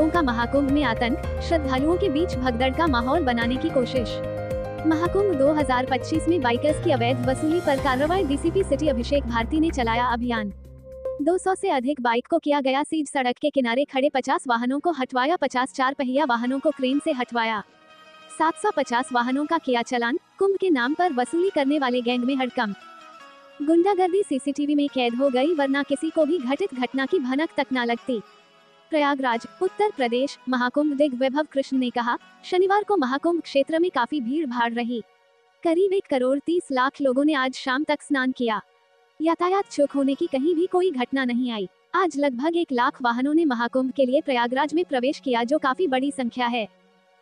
श्रद्धालुओं का महाकुंभ में आतंक, श्रद्धालुओं के बीच भगदड़ का माहौल बनाने की कोशिश। महाकुंभ 2025 में बाइकर्स की अवैध वसूली पर कार्रवाई। डीसीपी सिटी अभिषेक भारती ने चलाया अभियान। 200 से अधिक बाइक को किया गया सीज। सड़क के किनारे खड़े 50 वाहनों को हटवाया। 50 चार पहिया वाहनों को क्रेन से हटवाया। 750 वाहनों का किया चालान। कुंभ के नाम पर वसूली करने वाले गैंग में हड़कंप। गुंडागर्दी सीसीटीवी में कैद हो गई, वरना किसी को भी घटित घटना की भनक तक न लगती। प्रयागराज, उत्तर प्रदेश। महाकुंभ दिग्गज वैभव कृष्ण ने कहा, शनिवार को महाकुंभ क्षेत्र में काफी भीड़ भाड़ रही। करीब 1 करोड़ 30 लाख लोगों ने आज शाम तक स्नान किया। यातायात चौक होने की कहीं भी कोई घटना नहीं आई। आज लगभग 1 लाख वाहनों ने महाकुंभ के लिए प्रयागराज में प्रवेश किया, जो काफी बड़ी संख्या है।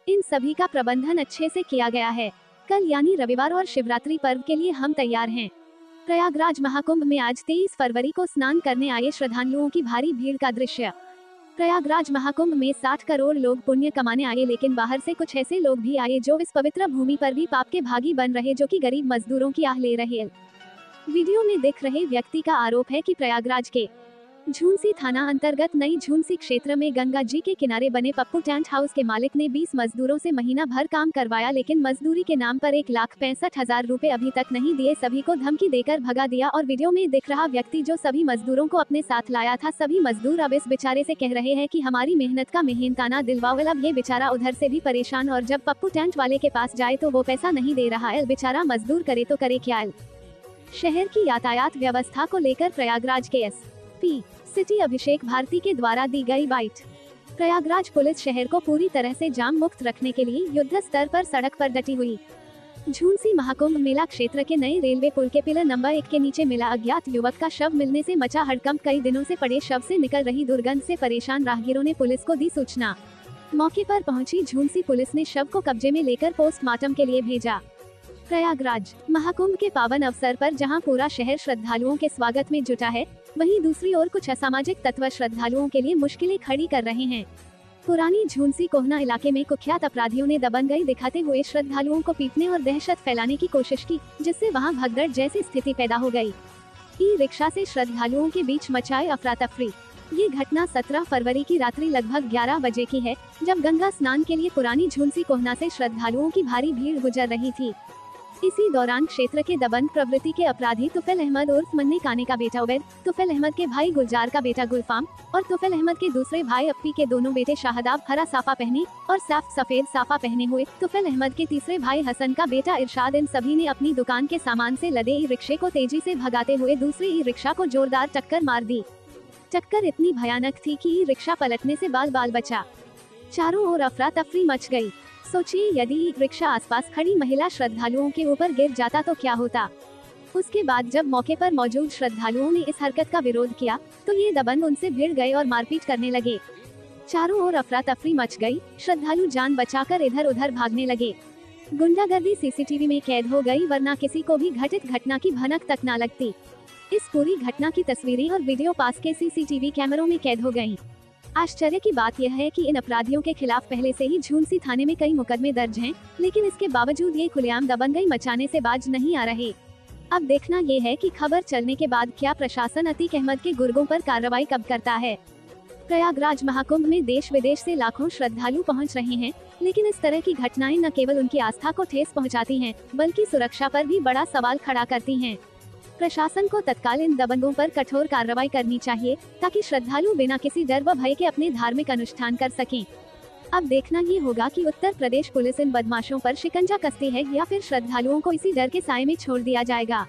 इन सभी का प्रबंधन अच्छे से किया गया है। कल यानी रविवार और शिवरात्रि पर्व के लिए हम तैयार हैं। प्रयागराज महाकुंभ में आज 23 फरवरी को स्नान करने आए श्रद्धालुओं की भारी भीड़ का दृश्य। प्रयागराज महाकुंभ में 60 करोड़ लोग पुण्य कमाने आए, लेकिन बाहर से कुछ ऐसे लोग भी आए जो इस पवित्र भूमि पर भी पाप के भागी बन रहे, जो कि गरीब मजदूरों की आह ले रहे। वीडियो में दिख रहे व्यक्ति का आरोप है कि प्रयागराज के झुंसी थाना अंतर्गत नई झुंसी क्षेत्र में गंगा जी के किनारे बने पप्पू टेंट हाउस के मालिक ने 20 मजदूरों से महीना भर काम करवाया, लेकिन मजदूरी के नाम पर 1,65,000 रुपए अभी तक नहीं दिए। सभी को धमकी देकर भगा दिया। और वीडियो में दिख रहा व्यक्ति जो सभी मजदूरों को अपने साथ लाया था, सभी मजदूर अब इस बेचारे से कह रहे हैं कि हमारी मेहनत का मेहनताना दिलवाओ। अब ये बेचारा उधर से भी परेशान, और जब पप्पू टेंट वाले के पास जाए तो वो पैसा नहीं दे रहा है। बेचारा मजदूर करे तो करे क्या। शहर की यातायात व्यवस्था को लेकर प्रयागराज के एसपी सिटी अभिषेक भारती के द्वारा दी गई बाइट। प्रयागराज पुलिस शहर को पूरी तरह से जाम मुक्त रखने के लिए युद्ध स्तर पर सड़क पर डटी हुई। झुंसी महाकुंभ मेला क्षेत्र के नए रेलवे पुल के पिलर नंबर 1 के नीचे मिला अज्ञात युवक का शव मिलने से मचा हड़कंप। कई दिनों से पड़े शव से निकल रही दुर्गंध से परेशान राहगीरों ने पुलिस को दी सूचना। मौके पर पहुंची झुंसी पुलिस ने शव को कब्जे में लेकर पोस्टमार्टम के लिए भेजा। प्रयागराज महाकुंभ के पावन अवसर पर जहां पूरा शहर श्रद्धालुओं के स्वागत में जुटा है, वहीं दूसरी ओर कुछ असामाजिक तत्व श्रद्धालुओं के लिए मुश्किलें खड़ी कर रहे हैं। पुरानी झुंसी कोहना इलाके में कुख्यात अपराधियों ने दबंगई दिखाते हुए श्रद्धालुओं को पीटने और दहशत फैलाने की कोशिश की, जिससे वहां भगदड़ जैसी स्थिति पैदा हो गई। ई रिक्शा से श्रद्धालुओं के बीच मचाए अफरा तफरी। ये घटना 17 फरवरी की रात्रि लगभग 11 बजे की है, जब गंगा स्नान के लिए पुरानी झुंसी कोहना से श्रद्धालुओं की भारी भीड़ गुजर रही थी। इसी दौरान क्षेत्र के दबंग प्रवृत्ति के अपराधी तुफैल अहमद उर्फ मन्ने काने का बेटा उबैद, तुफैल अहमद के भाई गुलजार का बेटा गुलफाम और तुफैल अहमद के दूसरे भाई अप्पी के दोनों बेटे शाहदाब हरा साफा पहने और साफ सफेद साफा पहने हुए तुफैल अहमद के तीसरे भाई हसन का बेटा इरशाद, इन सभी ने अपनी दुकान के सामान से लदे ई रिक्शे को तेजी से भगाते हुए दूसरे ई रिक्शा को जोरदार टक्कर मार दी। टक्कर इतनी भयानक थी कि ई रिक्शा पलटने से बाल बाल बचा। चारों ओर अफरा तफरी मच गई। सोचिए, यदि रिक्शा आसपास खड़ी महिला श्रद्धालुओं के ऊपर गिर जाता तो क्या होता। उसके बाद जब मौके पर मौजूद श्रद्धालुओं ने इस हरकत का विरोध किया, तो ये दबंग उनसे भिड़ गए और मारपीट करने लगे। चारों ओर अफरा तफरी मच गई। श्रद्धालु जान बचाकर इधर उधर भागने लगे। गुंडागर्दी सीसीटीवी में कैद हो गई, वरना किसी को भी घटित घटना की भनक तक न लगती। इस पूरी घटना की तस्वीरें और वीडियो पास के सीसीटीवी कैमरों में कैद हो गयी। आश्चर्य की बात यह है कि इन अपराधियों के खिलाफ पहले से ही झुंसी थाने में कई मुकदमे दर्ज हैं, लेकिन इसके बावजूद ये खुलेआम दबंगई मचाने से बाज नहीं आ रहे। अब देखना ये है कि खबर चलने के बाद क्या प्रशासन अतीक अहमद के गुर्गों पर कार्रवाई कब करता है। प्रयागराज महाकुंभ में देश विदेश से लाखों श्रद्धालु पहुंच रहे हैं, लेकिन इस तरह की घटनाएं न केवल उनकी आस्था को ठेस पहुंचाती हैं, बल्कि सुरक्षा पर भी बड़ा सवाल खड़ा करती हैं। प्रशासन को तत्काल इन दबंगों पर कठोर कार्रवाई करनी चाहिए, ताकि श्रद्धालु बिना किसी डर व भय के अपने धार्मिक अनुष्ठान कर सकें। अब देखना ये होगा कि उत्तर प्रदेश पुलिस इन बदमाशों पर शिकंजा कसती है या फिर श्रद्धालुओं को इसी डर के साए में छोड़ दिया जाएगा।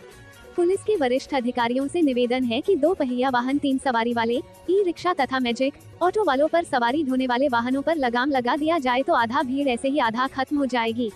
पुलिस के वरिष्ठ अधिकारियों से निवेदन है कि 2 पहिया वाहन 3 सवारी वाले ई रिक्शा तथा मैजिक ऑटो वालों पर सवारी ढोने वाले वाहनों पर लगाम लगा दिया जाए, तो आधा भीड़ ऐसे ही आधा खत्म हो जाएगी।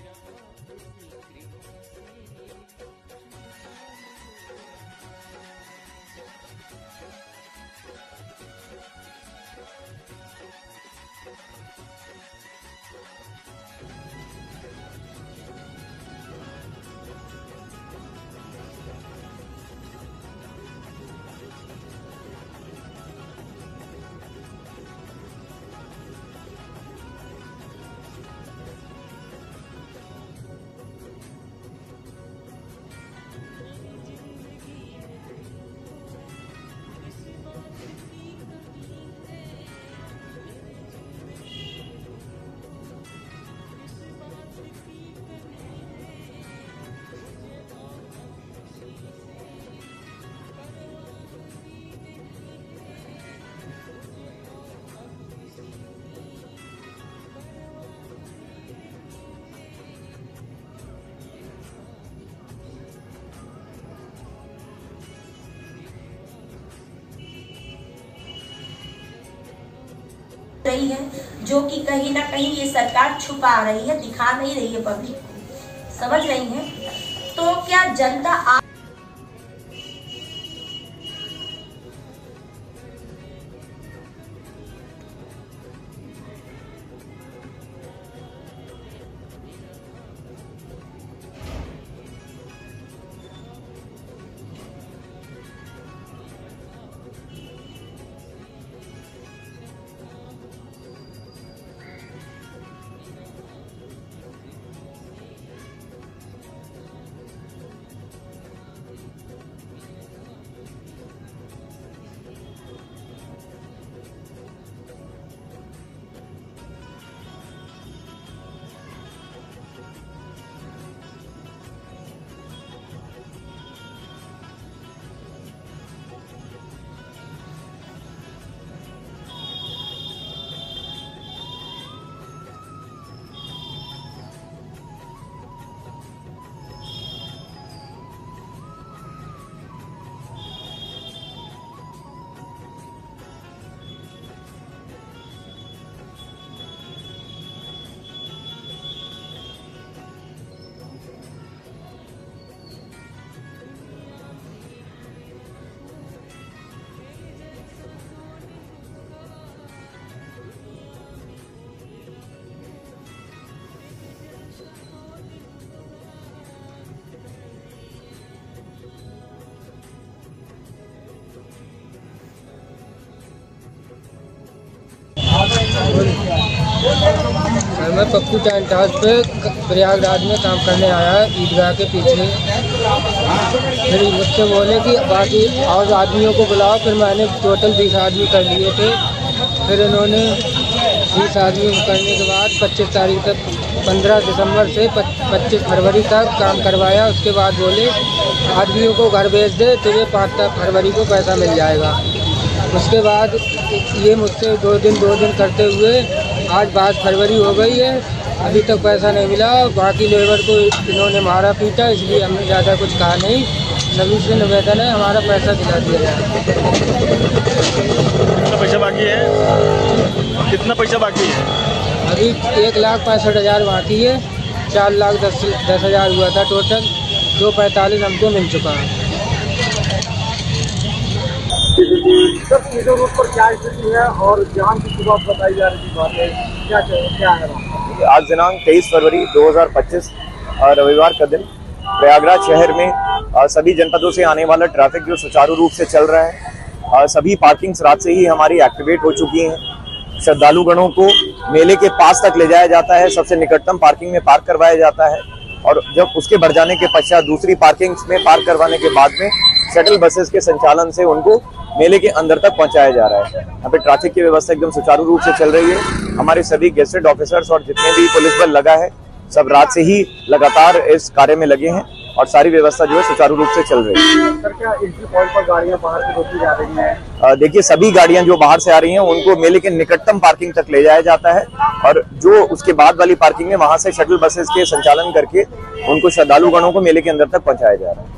रही है, जो कि कहीं ना कहीं ये सरकार छुपा रही है, दिखा नहीं रही है पब्लिक को, समझ रही है। तो क्या जनता मैं पप्पू टाइम पे प्रयागराज में काम करने आया ईदगाह के पीछे। फिर मुझसे बोले कि बाकी और आदमियों को बुलाओ। फिर मैंने टोटल 20 आदमी कर लिए थे। फिर इन्होंने 20 आदमी करने के बाद 25 तारीख तक 15 दिसंबर से 25 फरवरी तक काम करवाया। उसके बाद बोले आदमियों को घर भेज दे, तुझे 5 फरवरी को पैसा मिल जाएगा। उसके बाद ये मुझसे दो दिन करते हुए आज 22 फरवरी हो गई है, अभी तक पैसा नहीं मिला। बाकी लेबर को इन्होंने मारा पीटा, इसलिए हमने ज़्यादा कुछ कहा नहीं। सभी से निवेदन है हमारा पैसा दिला दिया जाए। कितना पैसा बाकी है? कितना पैसा बाकी है? अभी 1,65,000 बाकी है। 4,10,000 हुआ था टोटल। 245 हमको मिल चुका है। रोड पर क्या स्थिति है और जाम की शुरुआत बताई जा रही बात है, क्या है? आज दिनांक 23 फरवरी 2025 रविवार का दिन प्रयागराज शहर में सभी जनपदों से आने वाला ट्रैफिक जो सुचारू रूप से चल रहा है। सभी पार्किंग्स रात से ही हमारी एक्टिवेट हो चुकी हैं। श्रद्धालुगणों को मेले के पास तक ले जाया जाता है, सबसे निकटतम पार्किंग में पार्क करवाया जाता है और जब उसके बढ़ जाने के पश्चात दूसरी पार्किंग्स में पार्क करवाने के बाद में शटल बसेस के संचालन से उनको मेले के अंदर तक पहुंचाया जा रहा है। यहाँ पे ट्रैफिक की व्यवस्था एकदम सुचारू रूप से चल रही है। हमारे सभी गेस्टेड ऑफिसर्स और जितने भी पुलिस बल लगा है, सब रात से ही लगातार इस कार्य में लगे हैं और सारी व्यवस्था जो है सुचारू रूप से चल रही है। सर, क्या एंट्री पॉइंट पर गाड़ियां बाहर से रोकी जा रही हैं? देखिए, सभी गाड़ियां जो बाहर से आ रही हैं उनको मेले के निकटतम पार्किंग तक ले जाया जाता है और जो उसके बाद वाली पार्किंग है वहां से शटल बसेस के संचालन करके उनको श्रद्धालुगणों को मेले के अंदर तक पहुंचाया जा रहा है।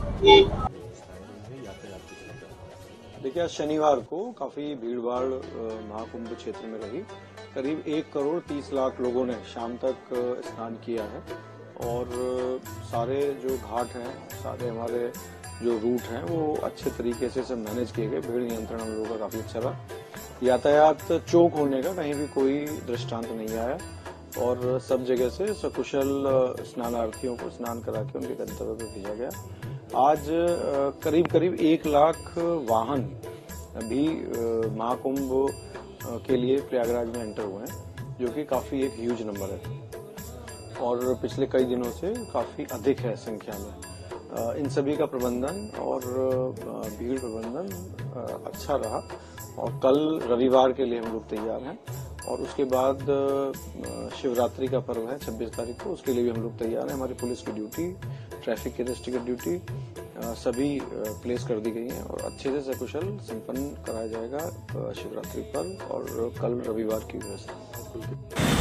देखिए, आज शनिवार को काफी भीड़भाड़ महाकुंभ क्षेत्र में रही। करीब 1 करोड़ 30 लाख लोगों ने शाम तक स्नान किया है और सारे जो घाट हैं, सारे हमारे जो रूट हैं वो अच्छे तरीके से सब मैनेज किए गए। भीड़ नियंत्रण हम लोगों का काफी अच्छा रहा। यातायात चौक होने का कहीं भी कोई दृष्टांत नहीं आया और सब जगह से सकुशल स्नानार्थियों को स्नान करा के उनके गंतव्य पर भेजा गया। आज करीब 1 लाख वाहन अभी महाकुंभ के लिए प्रयागराज में एंटर हुए हैं, जो कि काफी एक ह्यूज नंबर है और पिछले कई दिनों से काफी अधिक है संख्या में। इन सभी का प्रबंधन और भीड़ प्रबंधन अच्छा रहा और कल रविवार के लिए हम लोग तैयार हैं और उसके बाद शिवरात्रि का पर्व है 26 तारीख को, उसके लिए भी हम लोग तैयार हैं। हमारी पुलिस की ड्यूटी, ट्रैफिक की दृष्टि की ड्यूटी सभी प्लेस कर दी गई हैं और अच्छे से सकुशल संपन्न कराया जाएगा शिवरात्रि पर्व और कल रविवार की व्यवस्था।